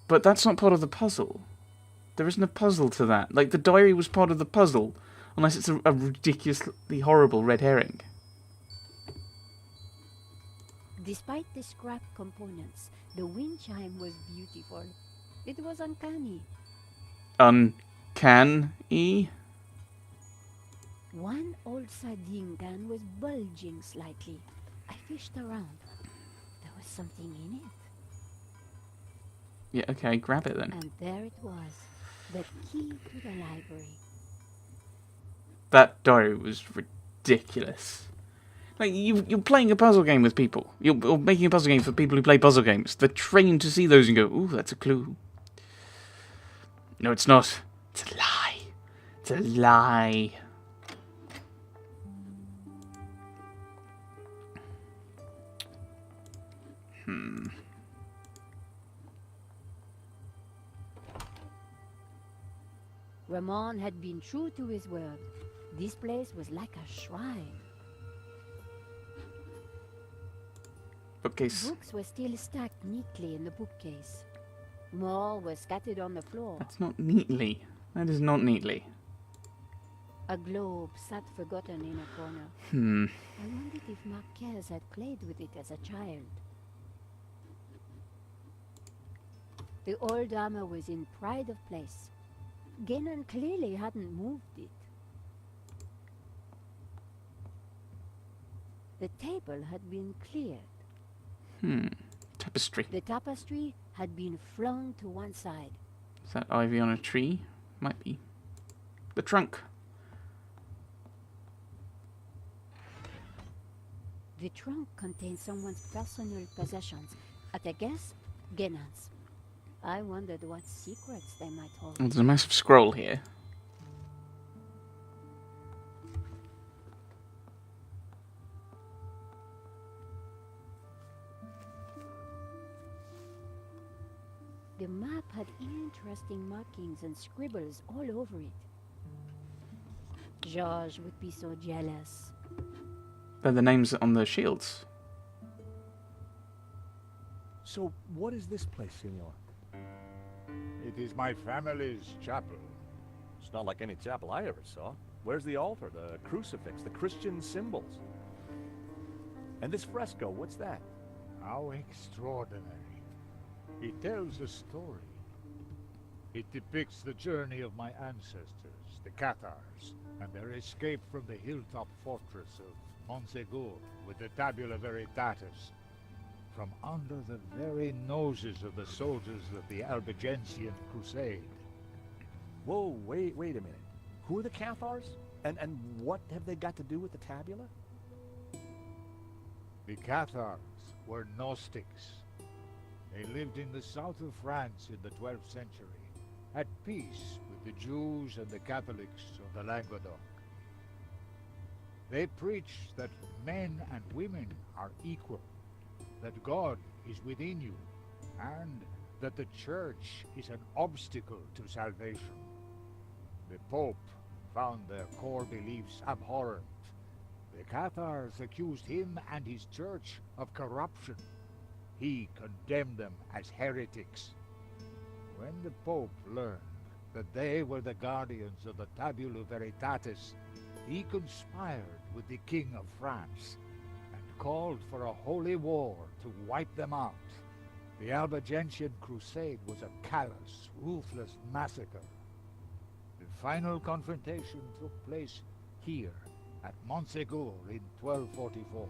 But that's not part of the puzzle. There isn't a puzzle to that. Like, the diary was part of the puzzle, unless it's a ridiculously horrible red herring. Despite the scrap components, the wind chime was beautiful. It was uncanny. Uncan-y? One old sardine can was bulging slightly. I fished around. There was something in it. Yeah, okay, grab it then. And there it was. The key to the library. That diary was ridiculous. Like, you're playing a puzzle game with people. You're making a puzzle game for people who play puzzle games. They're trained to see those and go, ooh, that's a clue. No, it's not. It's a lie. It's a lie. Ramon had been true to his word. This place was like a shrine. Bookcase. Books were still stacked neatly in the bookcase. More were scattered on the floor. That's not neatly. That is not neatly. A globe sat forgotten in a corner. I wondered if Marquez had played with it as a child. The old armor was in pride of place. Genon clearly hadn't moved it. The table had been cleared. Tapestry. The tapestry had been flung to one side. Is that ivy on a tree? Might be. The trunk. The trunk contained someone's personal possessions. At a guess, Genon's. I wondered what secrets they might hold. There's a massive scroll here. The map had interesting markings and scribbles all over it. Georges would be so jealous. They're the names on the shields. So, what is this place, senor? It is my family's chapel. It's not like any chapel I ever saw. Where's the altar, the crucifix, the Christian symbols? And this fresco, what's that? How extraordinary. It tells a story. It depicts the journey of my ancestors, the Cathars, and their escape from the hilltop fortress of Montsegur with the Tabula Veritatis, from under the very noses of the soldiers of the Albigensian Crusade. Whoa, wait a minute. Who are the Cathars? And what have they got to do with the tabula? The Cathars were Gnostics. They lived in the south of France in the 12th century, at peace with the Jews and the Catholics of the Languedoc. They preach that men and women are equal, that God is within you, and that the Church is an obstacle to salvation. The Pope found their core beliefs abhorrent. The Cathars accused him and his Church of corruption. He condemned them as heretics. When the Pope learned that they were the guardians of the Tabula Veritatis, he conspired with the King of France and called for a holy war to wipe them out. The Albigensian Crusade was a callous, ruthless massacre. The final confrontation took place here at Montsegur in 1244.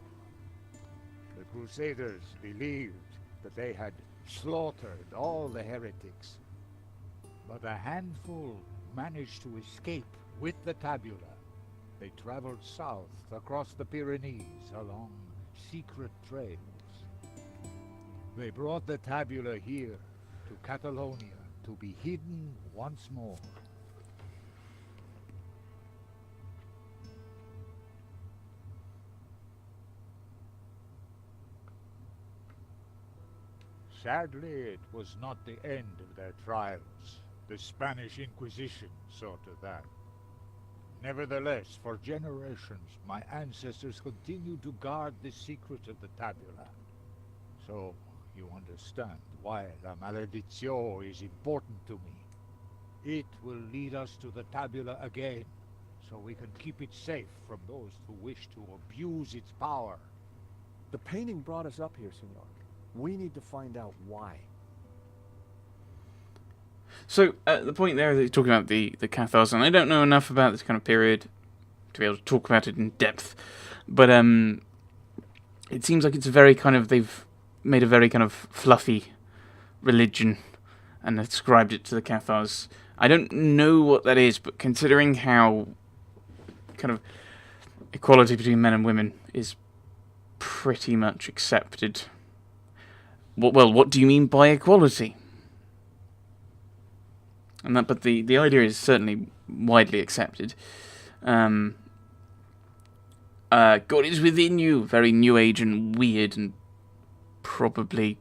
The Crusaders believed that they had slaughtered all the heretics, but a handful managed to escape with the tabula. They traveled south across the Pyrenees along secret trails. They brought the tabula here to Catalonia to be hidden once more. Sadly, it was not the end of their trials. The Spanish Inquisition saw to that. Nevertheless, for generations, my ancestors continued to guard the secret of the tabula. So, you understand why La Maledizio is important to me. It will lead us to the tabula again, so we can keep it safe from those who wish to abuse its power. The painting brought us up here, Senor. We need to find out why. So, the point there that you're talking about the Cathars, and I don't know enough about this kind of period to be able to talk about it in depth, but it seems like it's a very kind of, they've made a very kind of fluffy religion and ascribed it to the Cathars. I don't know what that is, but considering how kind of equality between men and women is pretty much accepted. Well, what do you mean by equality? And that, but the idea is certainly widely accepted. God is within you. Very New Age and weird, and probably,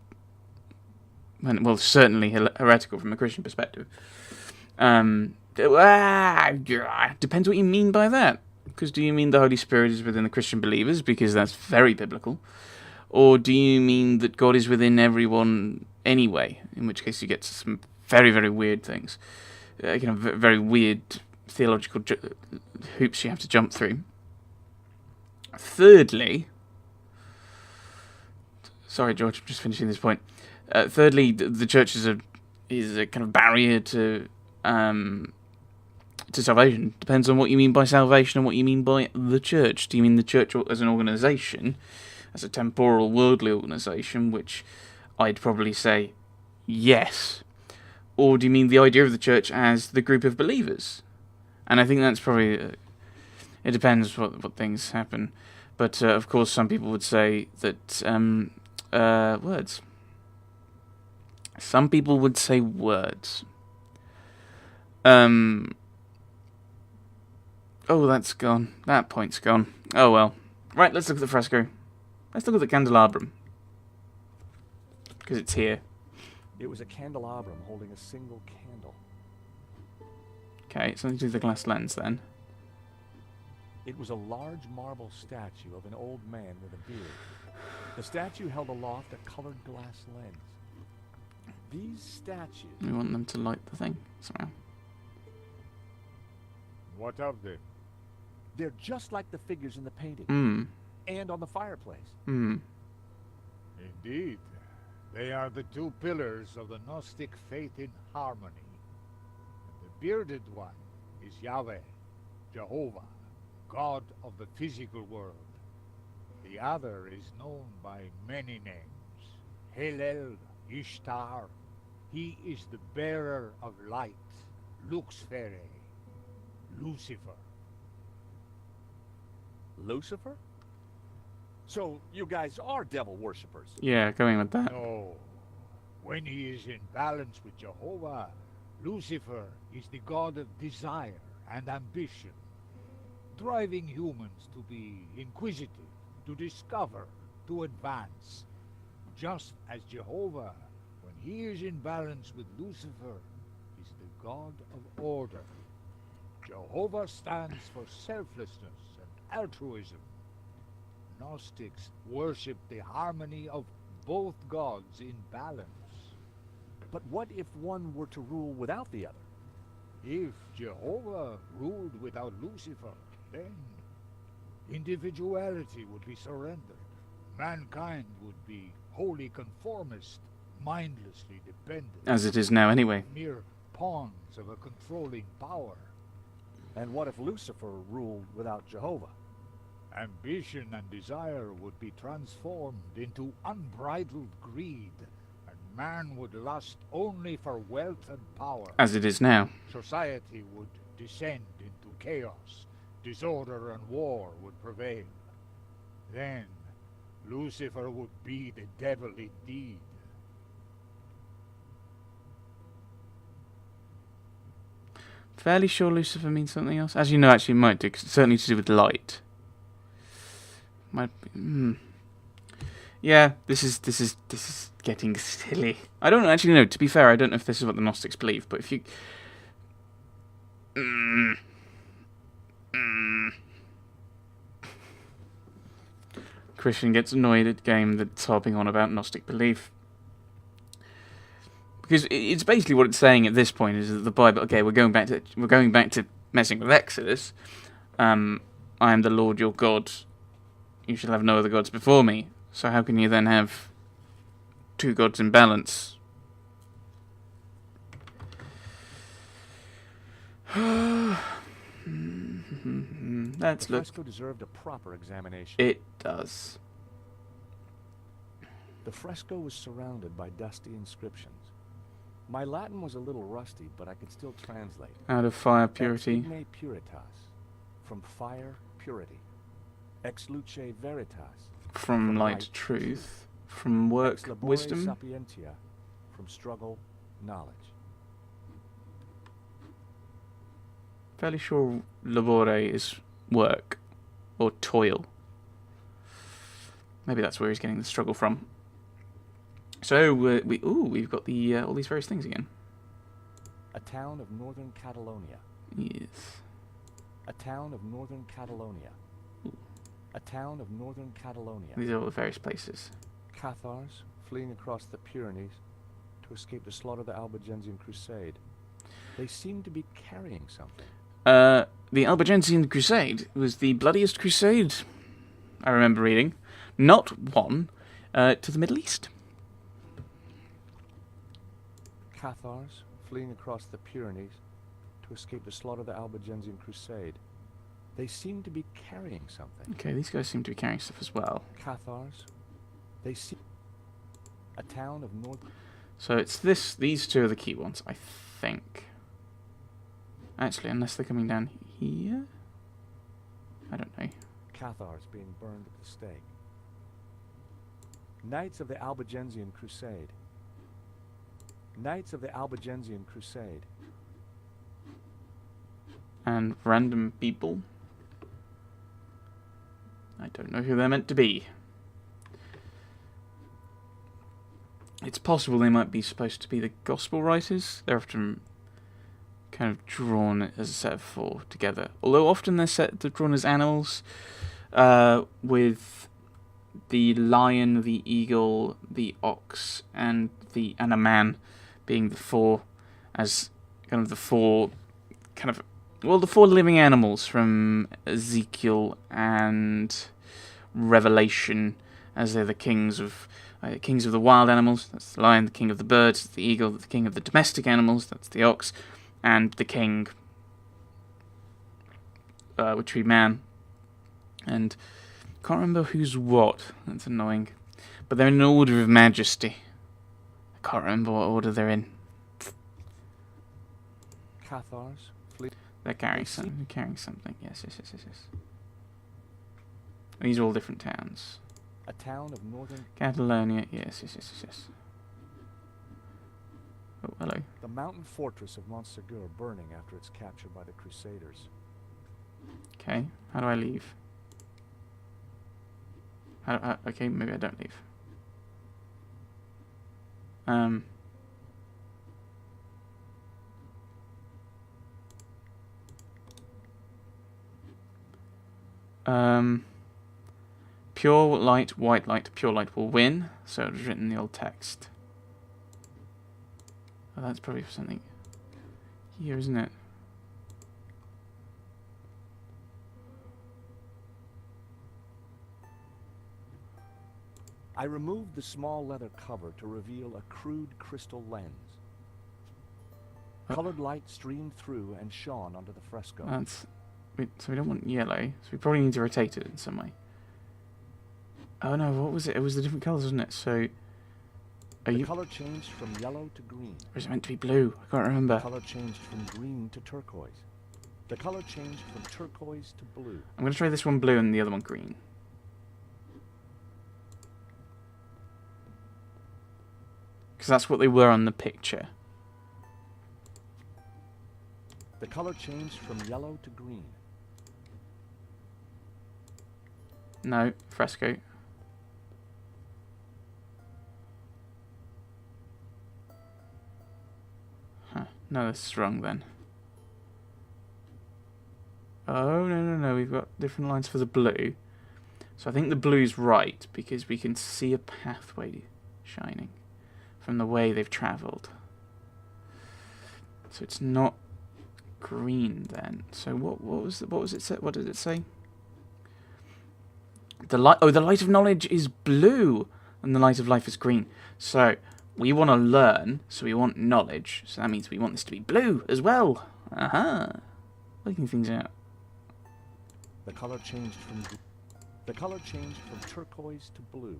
well, certainly heretical from a Christian perspective. Depends what you mean by that. Because do you mean the Holy Spirit is within the Christian believers? Because that's very biblical. Or do you mean that God is within everyone anyway? In which case you get some very, very weird things. Very weird theological hoops you have to jump through. Thirdly, sorry, George, I'm just finishing this point. Thirdly, the church is a kind of barrier to salvation. Depends on what you mean by salvation and what you mean by the church. Do you mean the church as an organisation, as a temporal, worldly organisation, which I'd probably say yes? Or do you mean the idea of the church as the group of believers? And I think that's probably, it depends what things happen. But, of course, some people would say that, words. Some people would say words. Oh, that's gone. That point's gone. Oh, well. Right, let's look at the fresco. Let's look at the candelabrum. Because it's here. It was a candelabrum holding a single candle. Okay, something to do with the glass lens, then. It was a large marble statue of an old man with a beard. The statue held aloft a colored glass lens. These statues... We want them to light the thing, somehow. What of them? They're just like the figures in the painting. And on the fireplace. Indeed. They are the two pillars of the Gnostic faith in harmony. And the bearded one is Yahweh, Jehovah, God of the physical world. The other is known by many names. Hillel, Ishtar. He is the bearer of light, Luxfere, Lucifer. Lucifer? So you guys are devil worshippers? Yeah, going with that. No. When he is in balance with Jehovah, Lucifer is the god of desire and ambition, driving humans to be inquisitive, to discover, to advance. Just as Jehovah, when he is in balance with Lucifer, is the god of order. Jehovah stands for selflessness and altruism. Gnostics worship the harmony of both gods in balance. But what if one were to rule without the other? If Jehovah ruled without Lucifer, then individuality would be surrendered. Mankind would be wholly conformist, mindlessly dependent. As it is now, anyway. Mere pawns of a controlling power. And what if Lucifer ruled without Jehovah? Ambition and desire would be transformed into unbridled greed, and man would lust only for wealth and power. As it is now. Society would descend into chaos. Disorder and war would prevail. Then Lucifer would be the devil indeed. Fairly sure Lucifer means something else. As you know, actually, it might do. 'Cause it's certainly to do with light. Might be, Yeah, this is getting silly. I don't actually know. To be fair, I don't know if this is what the Gnostics believe. But if you, Christian gets annoyed at game that's harping on about Gnostic belief. Because it's basically what it's saying at this point is that the Bible. Okay, we're going back to messing with Exodus. I am the Lord your God. You shall have no other gods before me. So how can you then have two gods in balance? Let's The look. fresco deserved a proper examination. It does. The fresco was surrounded by dusty inscriptions. My Latin was a little rusty, but I could still translate. Out of fire, Ex purity. igne puritas, from fire, purity. Ex luce veritas, From light, truth. From work, ex labore wisdom. sapientia, from struggle, knowledge. Fairly sure labore is work or toil. Maybe that's where he's getting the struggle from. So we've got the all these various things again. A town of northern Catalonia. Yes. A town of northern Catalonia. A town of northern Catalonia. These are all the various places. Cathars fleeing across the Pyrenees to escape the slaughter of the Albigensian Crusade. They seem to be carrying something. The Albigensian Crusade was the bloodiest crusade I remember reading. Not one to the Middle East. Cathars fleeing across the Pyrenees to escape the slaughter of the Albigensian Crusade. They seem to be carrying something. Okay, these guys seem to be carrying stuff as well. Cathars. They seem... A town of north... So it's these two are the key ones, I think. Actually, unless they're coming down here? I don't know. Cathars being burned at the stake. Knights of the Albigensian Crusade. Knights of the Albigensian Crusade. And random people. I don't know who they're meant to be. It's possible they might be supposed to be the gospel writers. They're often kind of drawn as a set of four together. Although often they're drawn as animals, with the lion, the eagle, the ox, and a man being the four, as kind of the four living animals from Ezekiel and Revelation, as they're the kings of the wild animals. That's the lion, the king of the birds, the eagle, the king of the domestic animals. That's the ox, and the king, which would be man. And can't remember who's what. That's annoying. But they're in an order of majesty. I can't remember what order they're in. Cathars flee... They're carrying something. Yes. These are all different towns. A town of northern... Catalonia, yes. Oh, hello. The mountain fortress of Montsegur burning after its capture by the Crusaders. Okay, how do I leave? Okay, maybe I don't leave. Pure light, white light, pure light will win. So it was written in the old text. Oh, that's probably for something here, isn't it? I removed the small leather cover to reveal a crude crystal lens. Colored light streamed through and shone onto the fresco. So we don't want yellow, so we probably need to rotate it in some way. Oh no, what was it? It was the different colours, wasn't it? So, The color changed from yellow to green. or is it meant to be blue? I can't remember. The color changed from green to turquoise. The color changed from turquoise to blue. I'm going to try this one blue and the other one green. Because that's what they were on the picture. The color changed from yellow to green. No, fresco. Huh, no, this is wrong then. Oh, no, we've got different lines for the blue. So I think the blue's right, because we can see a pathway shining from the way they've travelled. So it's not green then. So what was it say? What did it say? The light of knowledge is blue and the light of life is green. So we want to learn, so we want knowledge. So that means we want this to be blue as well. Aha. Working things out. The color changed from turquoise to blue.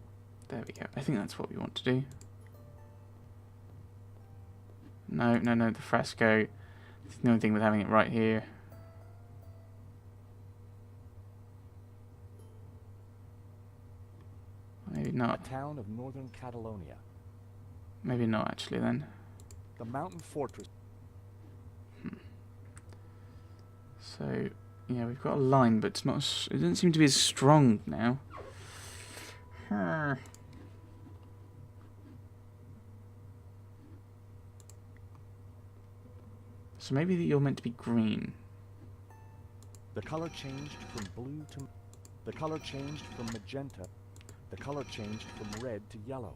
There we go. I think that's what we want to do. No, the fresco. It's the only thing with having it right here. Maybe not. A town of northern Catalonia. Maybe not actually then. The mountain fortress. So, yeah, we've got a line, but it's not. It doesn't seem to be as strong now. So maybe you're meant to be green. The color changed from blue to... The color changed from magenta. The color changed from red to yellow.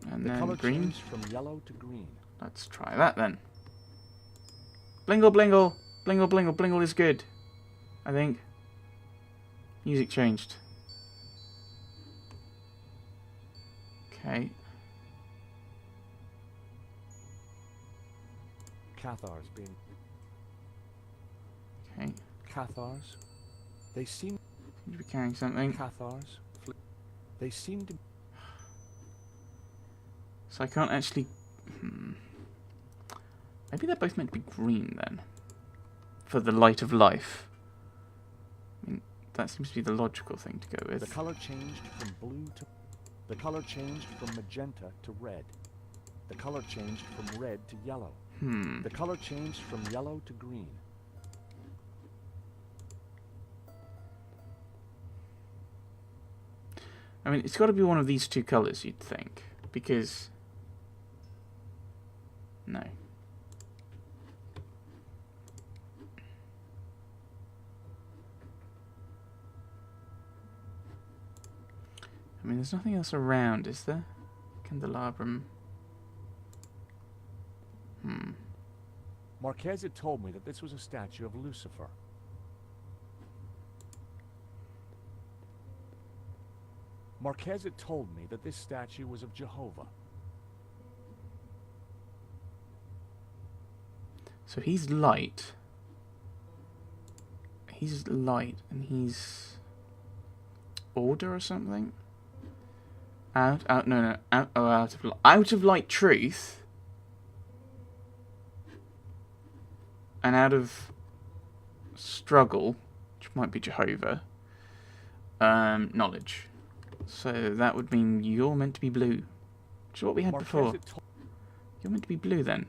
And The then color green. changed from yellow to green. Let's try that then. Blingle, blingle. Blingle, blingle. Blingle is good. I think. Music changed. Okay. Cathars being... Okay. Cathars? They seem... Seem to be carrying something. Cathars? They seem to... So I can't actually... Maybe they're both meant to be green then. For the light of life. I mean, that seems to be the logical thing to go with. The color changed from blue to... The color changed from magenta to red. The color changed from red to yellow. The color changed from yellow to green. I mean, it's got to be one of these two colours, you'd think. Because... No. I mean, there's nothing else around, is there? Candelabrum. Marquez had told me that this was a statue of Lucifer. Marquez had told me that this statue was of Jehovah. So he's light. He's light, and he's... Order or something? Out of light truth. And out of struggle, which might be Jehovah, knowledge. So that would mean you're meant to be blue. Which is what we had Marquez before. had You're meant to be blue then.